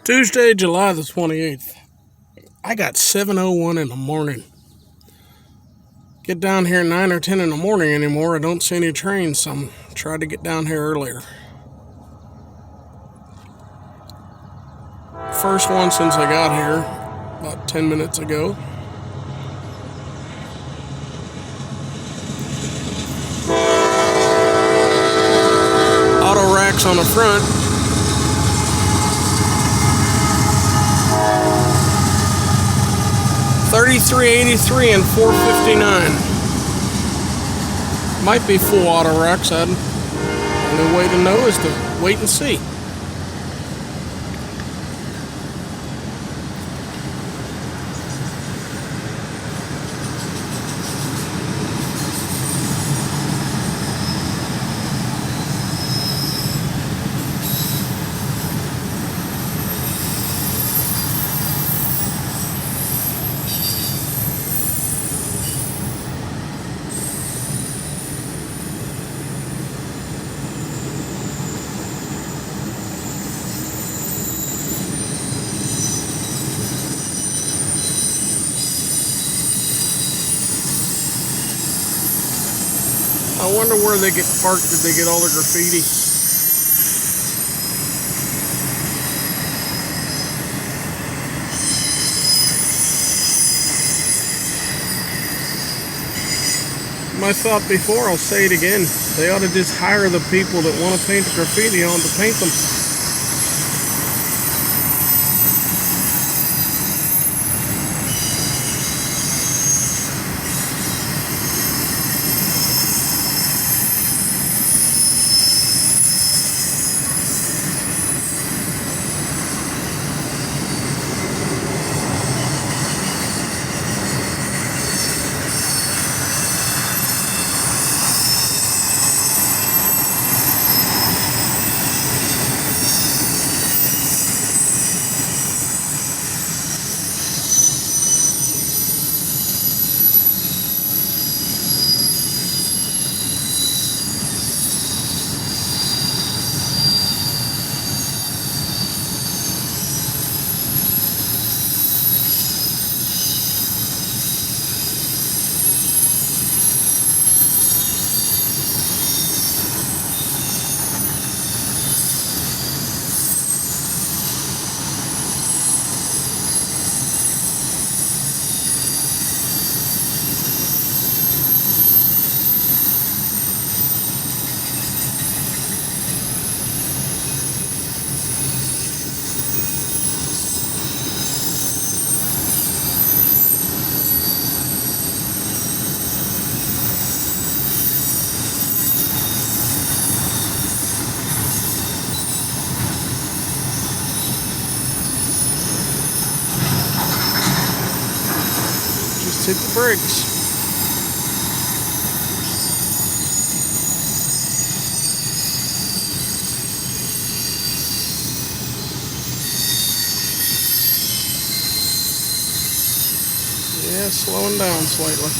Tuesday, July the 28th. I got 7:01 in the morning. Get down here at 9 or 10 in the morning anymore. I don't see any trains, so I'm trying to get down here earlier. First one since I got here about 10 minutes ago. Autoracks on the front. $33.83 and $4.59. Might be full Autoracks. The only way to know is to wait and see. I wonder where they get parked. Did they get all the graffiti? My thought before, I'll say it again. They ought to just hire the people that want to paint the graffiti on to paint them. Just hit the brakes. Yeah, slowing down slightly.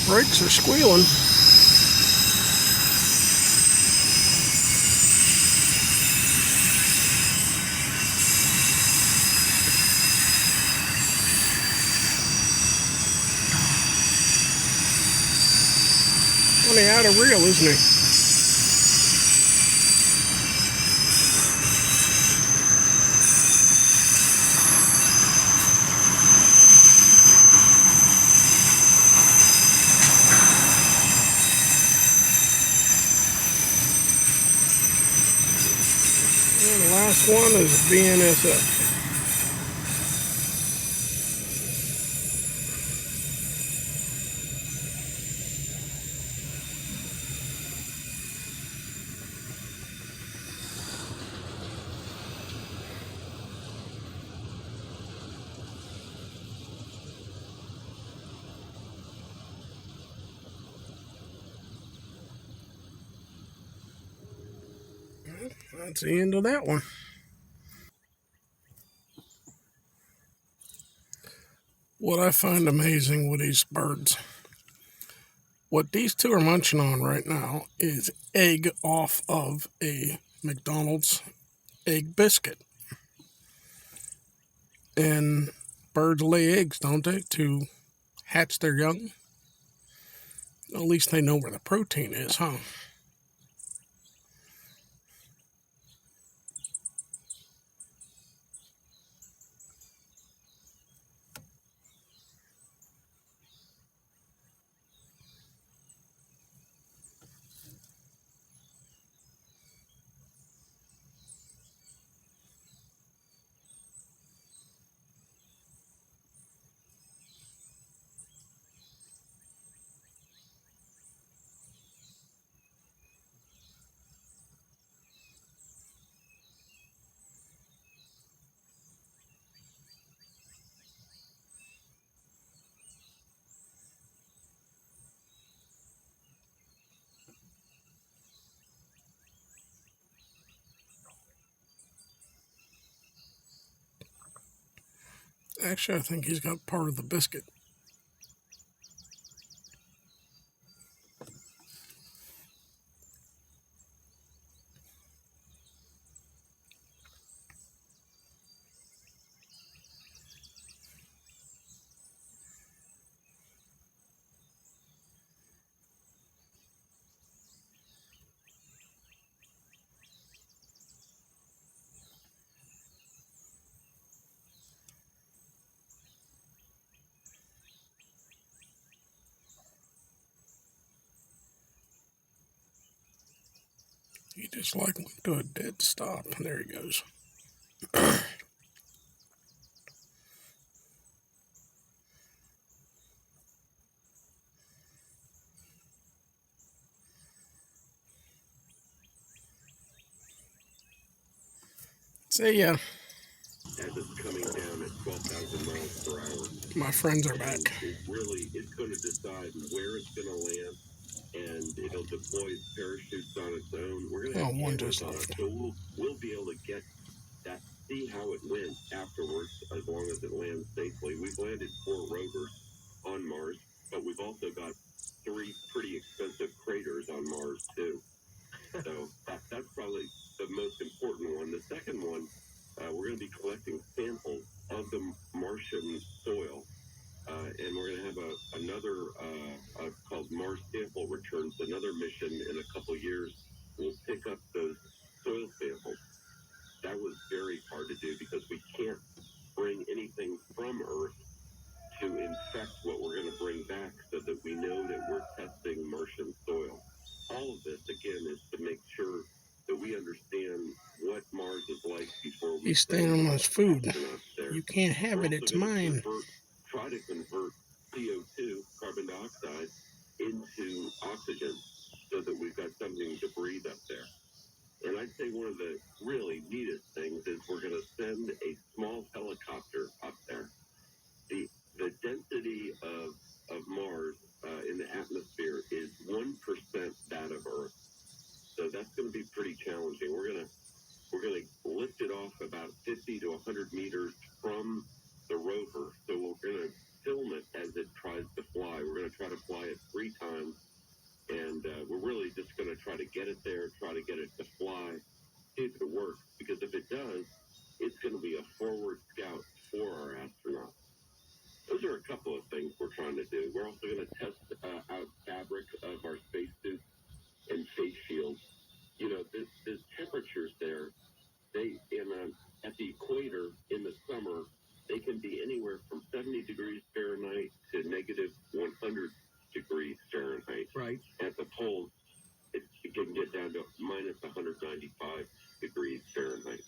Brakes are squealing. Funny out of reel, isn't he? And the last one is BNSF. That's the end of that one. What I find amazing with these birds, what these two are munching on right now is egg off of a McDonald's egg biscuit. And birds lay eggs, don't they, to hatch their young? At least they know where the protein is, huh? Actually, I think he's got part of the biscuit. He just like went to a dead stop. There he goes. See ya. As it's coming down at 12,000 miles per hour. My friends are back. It's going to decide where it's going to land, and it'll deploy its parachutes on its own. We're going to have one cameras just on it, left. so we'll be able to get that, see how it went afterwards, as long as it lands safely. We've landed 4 rovers on Mars, but we've also got 3 pretty expensive craters on Mars too. So that's probably the most important one. The second one, we're going to be collecting samples of the Martian soil, and we're going to have another called Mars Sample Returns, another mission in a couple years. We'll pick up those soil samples. That was very hard to do because we can't bring anything from Earth to infect what we're going to bring back, so that we know that we're testing Martian soil. All of this, again, is to make sure that we understand what Mars is like before we... He's staying on his food. You can't have it, it's mine. Try to convert CO2, carbon dioxide, into oxygen, so that we've got something to breathe up there. And I'd say one of the really neatest things is we're going to send a small helicopter up there. The density of Mars in the atmosphere is 1% that of Earth. So that's going to be pretty challenging. We're going to lift it off about 50 to 100 meters from the rover. So we're going to film it as it tries to fly. We're going to try to fly at 3 At the equator in the summer, they can be anywhere from 70 degrees Fahrenheit to negative 100 degrees Fahrenheit. Right. At the poles, it can get down to minus 195 degrees Fahrenheit.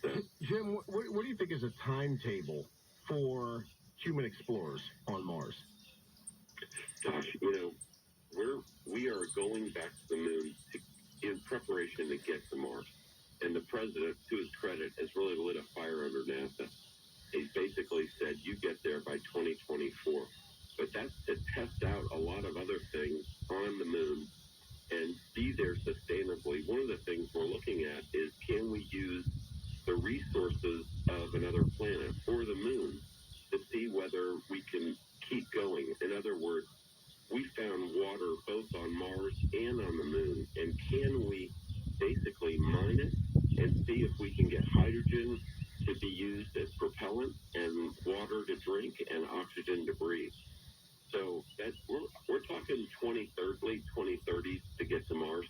So, Jim, what do you think is a timetable for human explorers on Mars? gosh, we are going back to the moon in preparation to get to Mars. And the president, to his credit, has really lit a fire under NASA. He's basically said, you get there by 2024. But that's to test out a lot of other things on the moon and be there sustainably. One of the things we're looking at is, can we use the resources of another planet or the moon to see whether we can keep going? In other words, we found water both on Mars and on the moon, and can we basically mine it and see if we can get hydrogen to be used as propellant and water to drink and oxygen to breathe? So that we're talking late 2030s to get to Mars.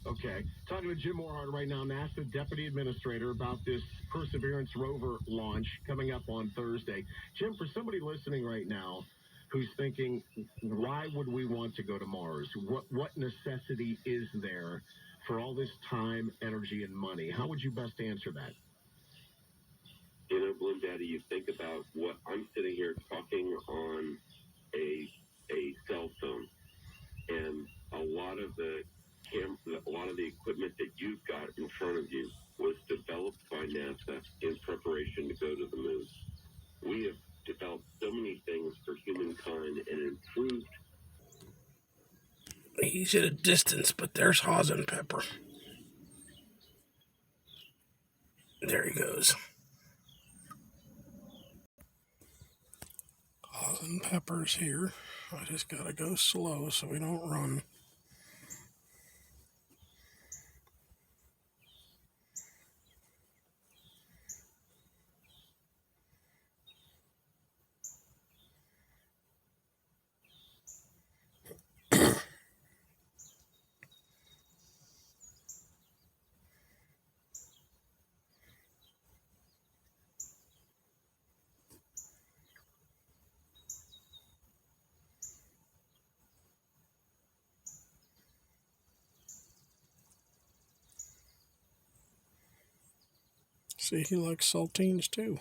Okay. Talking to Jim Morhart right now, NASA Deputy Administrator, about this Perseverance rover launch coming up on Thursday. Jim, for somebody listening right now who's thinking, why would we want to go to Mars? What necessity is there for all this time, energy, and money? How would you best answer that? Bloom Daddy, you think about what I'm sitting here talking on a cell phone, and a lot of the equipment that you've got in front of you was developed by NASA in preparation to go to the moon. We have developed so many things for humankind and improved. He's at a distance, but there's Haas and Pepper. There he goes. Haas and Pepper's here. I just gotta go slow so we don't run. See, he likes saltines too.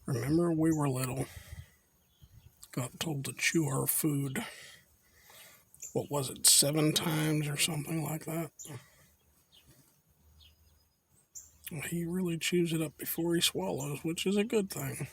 Remember, we were little. Got told to chew our food. What was it, 7 times or something like that? He really chews it up before he swallows, which is a good thing.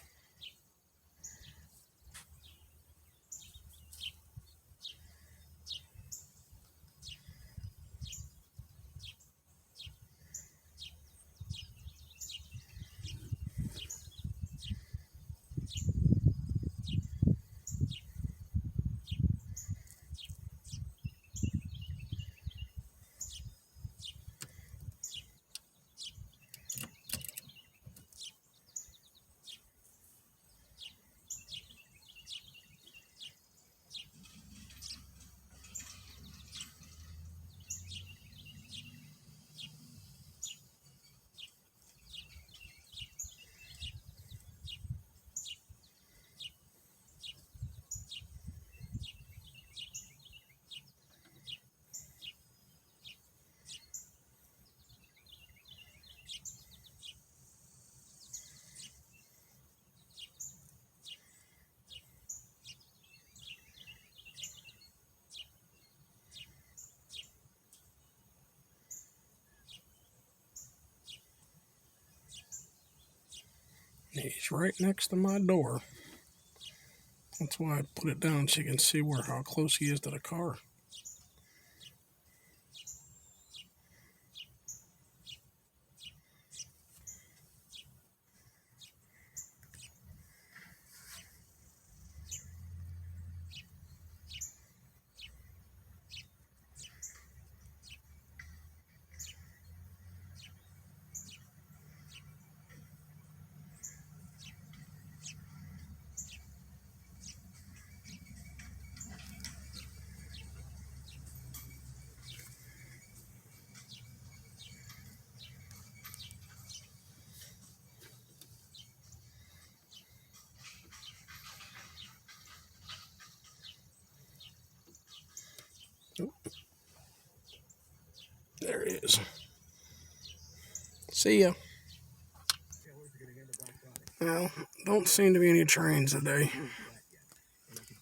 He's right next to my door. That's why I put it down so you can see how close he is to the car. There he is. See ya. Well, don't seem to be any trains today.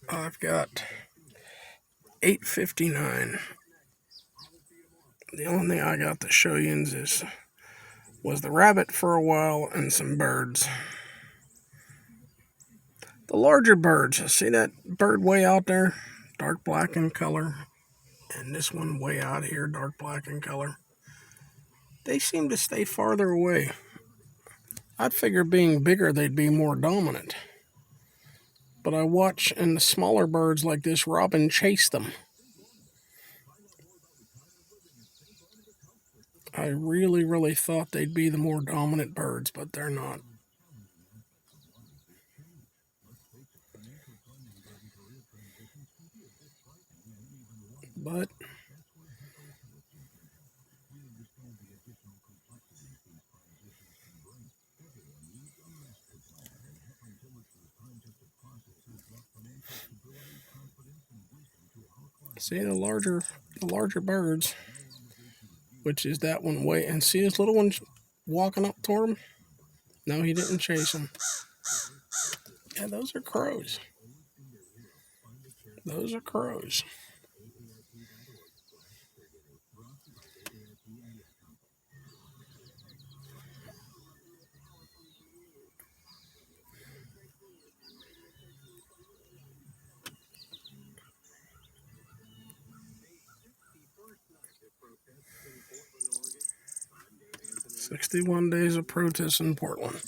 I've got 8:59. The only thing I got to show you was the rabbit for a while and some birds. The larger birds, see that bird way out there? Dark black in color. And this one way out here, dark black in color. They seem to stay farther away. I'd figure being bigger, they'd be more dominant. But I watch, and the smaller birds like this robin chase them. I really thought they'd be the more dominant birds, but they're not. But see the larger birds, which is that one way, and see this little one walking up toward him? No, he didn't chase him. Yeah, those are crows. Those are crows. "61 days of protests in Portland."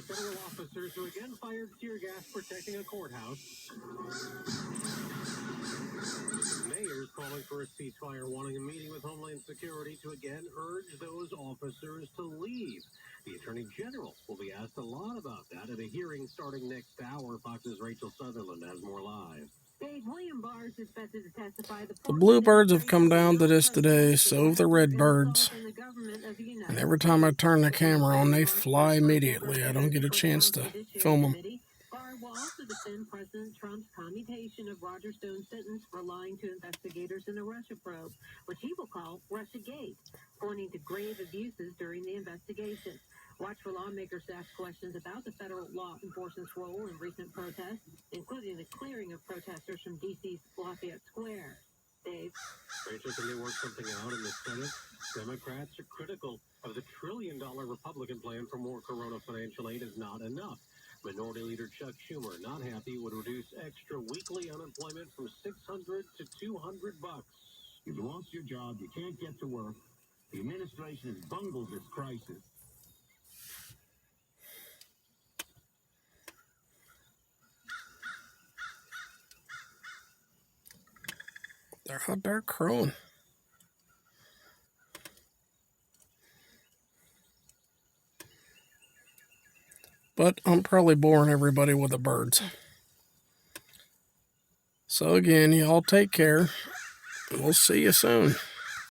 Federal officers who again fired tear gas protecting a courthouse. Mayors calling for a ceasefire, wanting a meeting with Homeland Security to again urge those officers to leave. The Attorney General will be asked a lot about that at a hearing starting next hour. Fox's Rachel Sutherland has more live. The bluebirds have come down to this today, so have the redbirds. And every time I turn the camera on, they fly immediately. I don't get a chance to film them. Barr will also defend President Trump's commutation of Roger Stone's sentence for lying to investigators in a Russia probe, which he will call Russiagate, pointing to grave abuses during the investigation. Watch for lawmakers to ask questions about the federal law enforcement's role in recent protests, including the clearing of protesters from D.C.'s Lafayette Square. Dave? Rachel, can they work something out in the Senate? Democrats are critical of the $1 trillion Republican plan for more corona financial aid is not enough. Minority Leader Chuck Schumer, not happy, would reduce extra weekly unemployment from $600 to $200. You've lost your job, you can't get to work. The administration has bungled this crisis. They're out there crowing. But I'm probably boring everybody with the birds. So again, y'all take care. We'll see you soon.